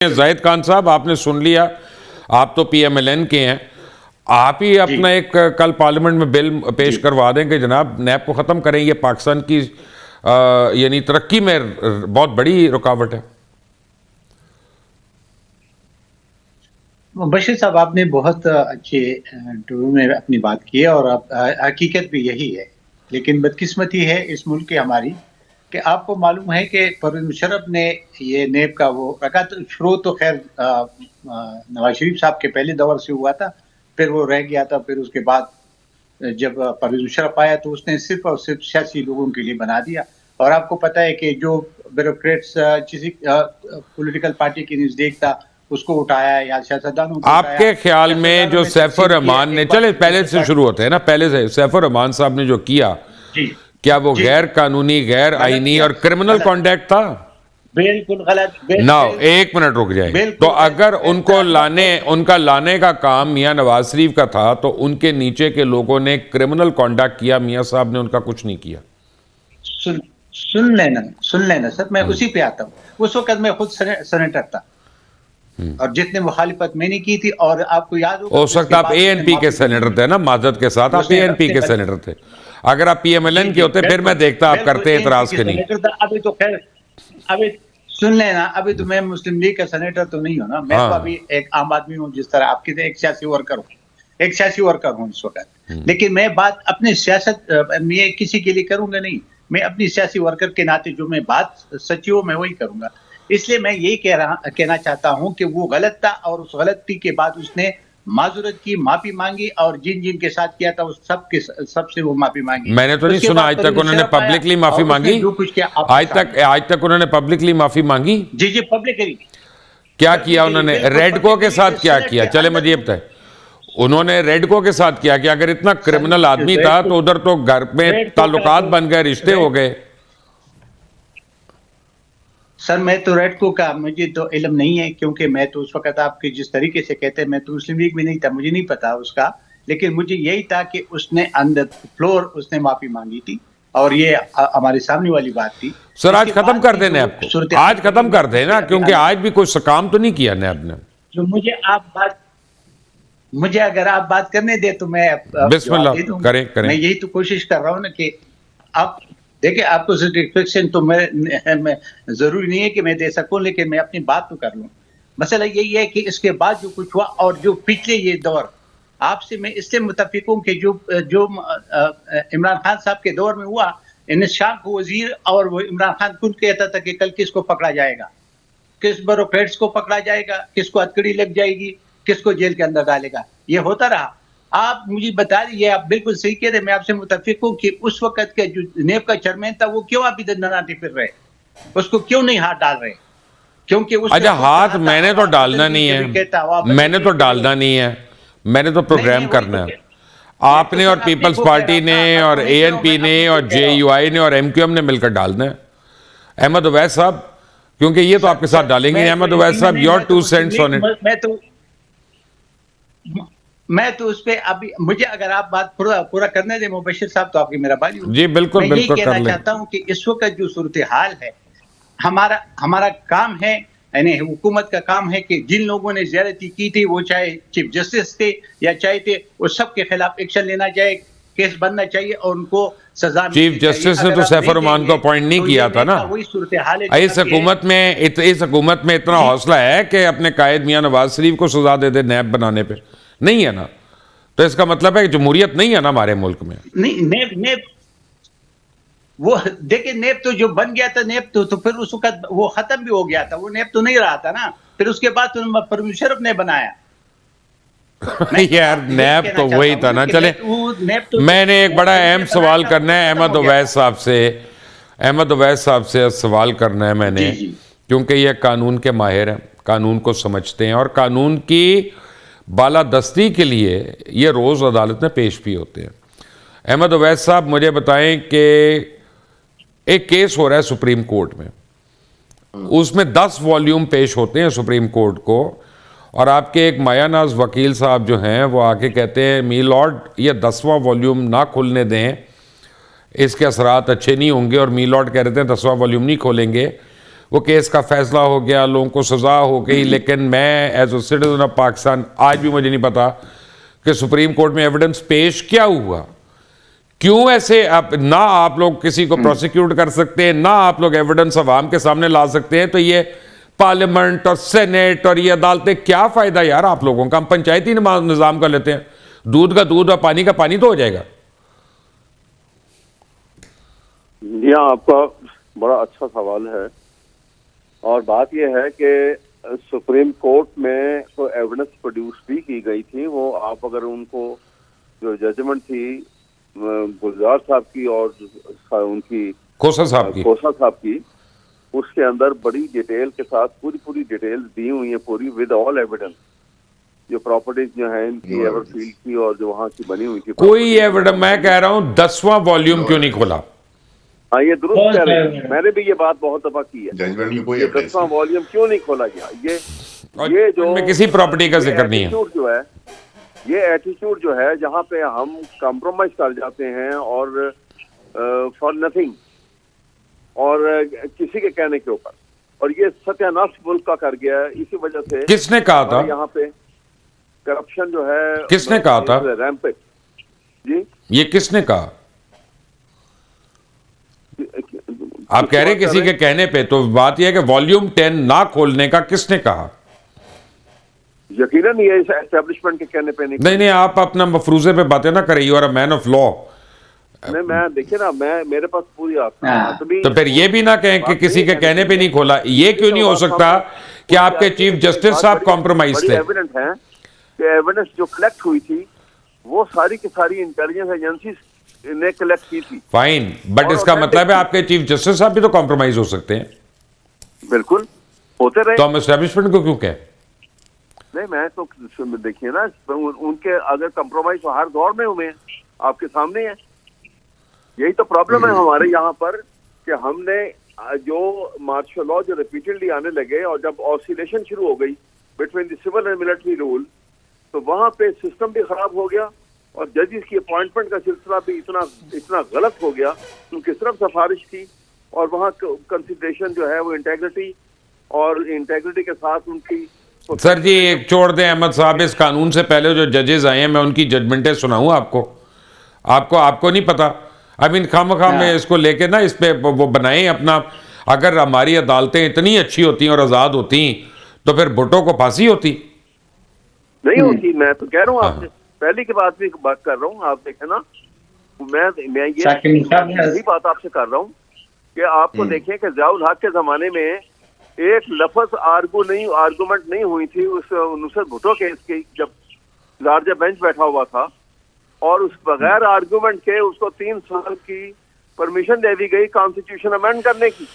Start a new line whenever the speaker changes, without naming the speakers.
जाहिद खान साहब, आपने सुन लिया, आप तो पीएमएलएन के हैं, आप ही अपना एक कल पार्लियामेंट में बिल पेश करवा दें कि जनाब नैब को ख़त्म करें, ये पाकिस्तान की यानी तरक्की में बहुत बड़ी रुकावट है।
बशीर साहब, आपने बहुत अच्छे टूर में अपनी बात की है और हकीकत भी यही है। लेकिन बदकिस्मती है इस मुल्क की हमारी कि आपको मालूम है कि परवेज़ मुशर्रफ ने ये नेब का वो रखा। तो शुरू तो खैर नवाज शरीफ साहब के पहले दौर से हुआ था, फिर वो रह गया था। फिर उसके बाद जब परवेज़ मुशर्रफ आया तो उसने सिर्फ और सिर्फ सियासी लोगों के लिए बना दिया। और आपको पता है कि जो ब्यूरोक्रेट्स किसी पॉलिटिकल पार्टी के नजदीक था उसको उठाया या सियासतदानों को उठाया।
आपके ख्याल में जो सैफुर रहमान ने, चले पहले से शुरू होते हैं ना, पहले से सैफुर रहमान साहब ने जो किया, क्या वो गैर कानूनी, गैर आईनी और क्रिमिनल कॉन्डक्ट था?
बिल्कुल गलत।
ना, एक मिनट रुक जाए। तो अगर उनको उनका लाने का काम मियां नवाज शरीफ का था तो उनके नीचे के लोगों ने क्रिमिनल कॉन्डक्ट किया, मियां साहब ने उनका कुछ नहीं किया।
सुन लेना सर, मैं उसी पे आता हूँ। उस वक्त मैं खुद सेनेटर था और जितने मुखालिफत मैंने की थी, और आपको याद होगा
उस वक्त आप एएनपी के सेनेटर थे ना, माजद के साथ आप एएनपी के सेनेटर थे। अगर आप पीएमएलएन के होते फिर मैं देखता आप करते एतराज के नहीं।
अभी तो खैर, अभी सुन लेना, अभी तो मैं मुस्लिम लीग का सेनेटर तो नहीं हूँ ना, मैं तो अभी एक आम आदमी हूँ, जिस तरह आपकी एक सियासी वर्कर हूँ इस वक्त। लेकिन मैं बात अपनी सियासत मैं किसी के लिए करूंगा नहीं, मैं अपनी सियासी वर्कर के नाते जो मैं बात सच्ची हो मैं वही करूंगा। इसलिए मैं यही कहना चाहता हूं कि वो गलत था और उस गलती के बाद उसने माजूरत की, माफी मांगी और जिन जिन के साथ किया था उस सबसे वो माफी मांगी।
मैंने तो नहीं सुना आज तक उन्होंने पब्लिकली माफी मांगी। आज तक उन्होंने पब्लिकली माफी मांगी?
जी, पब्लिकली।
क्या किया उन्होंने? रेडको के साथ क्या किया? चले मुझे बताए, उन्होंने रेडको के साथ क्या किया? अगर इतना क्रिमिनल आदमी था तो उधर तो घर में ताल्लुकात बन गए, रिश्ते हो गए।
सर मैं तो रेडको का मुझे तो इल्म नहीं है, क्योंकि मैं तो उस वक्त आपके जिस तरीके से कहते हैं मैं तो मुस्लिम लीग भी नहीं था, मुझे नहीं पता उसका। लेकिन मुझे यही था कि उसने अंडर फ्लोर उसने माफी मांगी थी और ये हमारे सामने वाली बात थी।
सर आज खत्म कर देना आपको, आज खत्म कर देना, क्योंकि आज भी कुछ काम तो नहीं किया नैब ने।
जो मुझे अगर आप बात करने दे तो मैं
बिस्मिल्लाह करें।
मैं यही तो कोशिश कर रहा हूँ ना कि आप देखिए, आपको सेटिस्फेक्शन तो मैं जरूरी नहीं है कि मैं दे सकूं, लेकिन मैं अपनी बात तो कर लूं। मसला यही है कि इसके बाद जो कुछ हुआ और जो पिछले ये दौर, आपसे मैं इससे मुतफिक हूं कि जो इमरान खान साहब के दौर में हुआ, इन शाह को वजीर और वो इमरान खान खुद कहता था कि कल किसको पकड़ा जाएगा, किस ब्यूरोक्रेट्स को पकड़ा जाएगा, किसको हथकड़ी लग जाएगी, किसको जेल के अंदर डालेगा, ये होता रहा। आप मुझे बता दीजिए, आप बिल्कुल सही कह रहे, मैं आपसे मुतफिक हूँ कि उस वक्त के जो नेब का चेयरमैन था वो क्यों अभी दंडनाटे फिर रहे, उसको क्यों नहीं हाथ डाल रहे? क्योंकि
अच्छा, हाथ मैंने तो डालना नहीं है, मैंने तो डालना नहीं है, मैंने तो प्रोग्राम करना है। आपने और पीपल्स पार्टी ने और एएनपी ने और जेयूआई ने और एमक्यूएम ने मिलकर डालना है। अहमद उवैस साहब, क्योंकि ये तो आपके साथ डालेंगे। अहमद उवैस साहब, योर 2 सेंट्स ऑन इट।
मैं तो उस पे अभी मुझे अगर आप बात पूरा करने दें मुबशिर साहब, तो आपकी मेरा भाई
जी बिल्कुल
मैं
बिल्कुल
कहना चाहता हूं कि इस वक्त जो सूरत हाल है, हमारा काम है, यानी हुकूमत का काम है कि जिन लोगों ने ज्यादती की थी, वो चाहे चीफ जस्टिस थे या चाहे थे, वो सबके खिलाफ एक्शन लेना चाहिए, केस बनना चाहिए और उनको सजा।
चीफ जस्टिस ने तो सैफुर रहमान को अपॉइंट नहीं किया था ना।
वही सूरत हाल है।
इस हुकूमत में इतना हौसला है कि अपने कायद मियां नवाज शरीफ को सजा दे दे नैब बनाने पे? नहीं है ना, तो इसका मतलब है कि जमहूरियत नहीं है ना हमारे मुल्क में।
नहीं, नेब वो देखिए, नेब तो जो बन गया था, नेब तो फिर उस वक्त वो खत्म भी हो गया था, वो नेब तो नहीं रहा था ना। फिर उसके बाद तो परवेज़ मुशर्रफ ने बनाया।
यार नैब तो वही था ना। चले, मैंने एक बड़ा अहम सवाल करना है अहमद उवैस साहब से सवाल करना है मैंने, क्योंकि ये कानून के माहिर हैं, कानून को समझते हैं और कानून की बालादस्ती के लिए ये रोज़ अदालत में पेश भी होते हैं। अहमद उवैस साहब, मुझे बताएं कि एक केस हो रहा है सुप्रीम कोर्ट में, उसमें 10 वॉल्यूम पेश होते हैं सुप्रीम कोर्ट को, और आपके एक मायानाज वकील साहब जो हैं वो आके कहते हैं, मी लॉर्ड ये 10वां वॉल्यूम ना खुलने दें, इसके असरात अच्छे नहीं होंगे। और मी लॉर्ड कह रहे थे 10वां वॉल्यूम नहीं खोलेंगे, वो केस का फैसला हो गया, लोगों को सजा हो गई, लेकिन मैं as a citizen of Pakistan आज भी मुझे नहीं पता कि सुप्रीम कोर्ट में एविडेंस पेश क्या हुआ। क्यों ऐसे ना आप लोग किसी को प्रोसिक्यूट कर सकते हैं, ना आप लोग एविडेंस अवाम के सामने ला सकते हैं, तो ये पार्लियामेंट और सेनेट और ये अदालतें, क्या फायदा यार आप लोगों का? हम पंचायती निजाम कर लेते हैं, दूध का दूध और पानी का पानी तो हो जाएगा।
जी हाँ, आपका बड़ा अच्छा सवाल है। और बात यह है कि सुप्रीम कोर्ट में तो एविडेंस प्रोड्यूस भी की गई थी। वो आप अगर उनको जो जजमेंट थी गुलजार साहब की और उनकी
खोसा साहब की,
उसके अंदर बड़ी डिटेल के साथ पूरी डिटेल दी हुई है, पूरी विद ऑल एविडेंस, जो प्रॉपर्टीज जो है इनकी एवरफील्ड की और जो वहाँ की बनी हुई थी।
कोई एविडेंस, मैं कह रहा हूँ 10वां वॉल्यूम क्यों नहीं खोला?
हाँ, ये दुरुस्त कह रहे हैं, मैंने भी ये बात बहुत दफा की है।
जजमेंट में कोई
10वां वॉल्यूम क्यों नहीं खोला गया? ये जो
में किसी प्रॉपर्टी का जिक्र नहीं है।
जो है ये एटीट्यूड जो है, जहाँ पे हम कॉम्प्रोमाइज कर जाते हैं और फॉर नथिंग और किसी के कहने के ऊपर, और ये सत्यानाश मुल्क का कर गया है। इसी वजह से
किसने कहा था
यहाँ पे करप्शन जो है,
किसने कहा था
रैम्पेंट? जी,
ये किसने कहा? आप कह रहे हैं किसी के कहने पे, तो बात यह है कि वॉल्यूम 10 ना खोलने का किसने कहा?
यकीनन ये एस्टेब्लिशमेंट के कहने पे
नहीं, आप अपना मफरूजे पे बातें ना करें, you are a man of law.
नहीं, मैं देखिए ना, मेरे पास पूरी
तो फिर ये भी ना कहें कि किसी के कहने पे नहीं खोला। ये क्यों नहीं हो सकता कि आपके चीफ जस्टिस साहब कॉम्प्रोमाइज थे?
एविडेंस है कि एविडेंस जो कलेक्ट हुई थी वो सारी की सारी इंटेलिजेंस एजेंसी ने कलेक्ट की थी।
फाइन, बट इसका मतलब है आपके चीफ जस्टिस साहब भी तो कॉम्प्रोमाइज हो सकते हैं।
बिल्कुल होते रहे,
तो हम एस्टेब्लिशमेंट को क्यों कहें?
नहीं, मैं तो देखिए ना, उनके अगर कॉम्प्रोमाइज तो हर दौर में हुए हैं, आपके सामने है। यही तो प्रॉब्लम है हमारे यहाँ पर कि हमने जो मार्शल लॉ जो रिपीटेडली आने लगे और जब ऑसिलेशन शुरू हो गई between the civil and military rule, तो वहां पे सिस्टम भी खराब हो गया और जजेस की अपॉइंटमेंट का सिलसिला भी इतना गलत हो गया, क्योंकि सिर्फ सिफारिश थी और वहाँ कंसिडरेशन जो है वो इंटेग्रिटी के साथ उनकी।
सर जी एक छोड़ दें अहमद साहब, इस कानून से पहले जो जजेस आए हैं मैं उनकी जजमेंटें सुनाऊं आपको नहीं पता? आई मीन खामखा में इसको लेके ना इस पे वो बनाएं अपना। अगर हमारी अदालतें इतनी अच्छी होती और आज़ाद होती तो फिर भुट्टो को फांसी होती
नहीं होती। मैं तो कह रहा हूँ, आपसे पहले की बात कर रहा हूँ। आप देखें ना, मैं यही बात आपसे कर रहा हूँ कि आपको देखें कि ज़ियाउल हक के जमाने में एक लफ्ज आर्गूमेंट नहीं हुई थी उस नुसरत भुट्टो केस की, जब लार्जर बेंच बैठा हुआ था, और उस बगैर आर्गूमेंट के उसको 3 साल की परमिशन दे दी गई कॉन्स्टिट्यूशन अमेंड करने की।